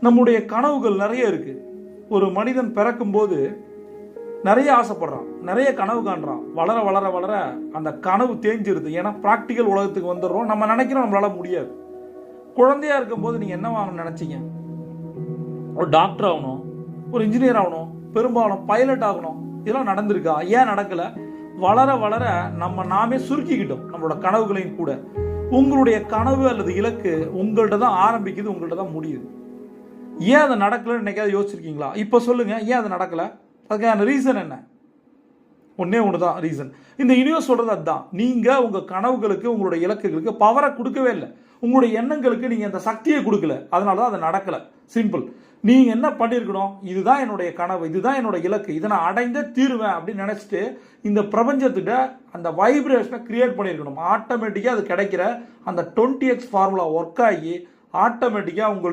நம்முடைய கனவுகள் நிறைய இருக்கு. ஒரு மனிதன் பிறக்கும் போது நிறைய ஆசைப்படுறான், நிறைய கனவு காண்றான். வளர வளர வளர அந்த கனவு தேஞ்சிருது. ஏன்னா பிராக்டிக்கல் உலகத்துக்கு வந்துடுறோம். நம்ம நினைக்கிறோம் நம்மளால முடியாது. குழந்தையா இருக்கும் போது நீங்க என்ன ஆகணும்னு நினைச்சீங்க? ஒரு டாக்டர் ஆகணும், ஒரு இன்ஜினியர் ஆகணும், பெரும்பாலும் பைலட் ஆகணும். இதெல்லாம் நடந்திருக்கா? ஏன் நடக்கல? வளர வளர நாமே சுருக்கிக்கிட்டோம் நம்மளோட கனவுகளையும் கூட. உங்களுடைய கனவு அல்லது இலக்கு உங்கள்கிட்ட தான் ஆரம்பிக்குது, உங்கள்கிட்ட தான் முடியுது. ஏன் அது நடக்கலன்னு என்னைக்காவது யோசிச்சிருக்கீங்களா? இப்போ சொல்லுங்க, ஏன் அது நடக்கல? அதுக்கான ரீசன் என்ன? ஒன்னே ஒண்ணுதான் ரீசன். இந்த யூனிவர்ஸ் சொல்றது அதுதான். நீங்க உங்க கனவுகளுக்கு, உங்களுடைய இலக்குகளுக்கு பவரை கொடுக்கவே இல்லை. உங்களுடைய எண்ணங்களுக்கு நீங்க அந்த சக்தியை கொடுக்கல. அதனாலதான் அது நடக்கல. சிம்பிள். நீங்க என்ன பண்ணிருக்கணும்? இதுதான் என்னுடைய கனவு, இதுதான் என்னோட இலக்கு, இதை நான் அடைந்தே தீருவேன் அப்படின்னு நினைச்சிட்டு இந்த பிரபஞ்சத்திட்ட அந்த வைப்ரேஷனை கிரியேட் பண்ணியிருக்கணும். ஆட்டோமேட்டிக்கா அது கிடைக்கிற அந்த 20x ஃபார்முலா ஒர்க் ஆகி ஆட்டோமேட்டிக்கா உங்கள்ட்ட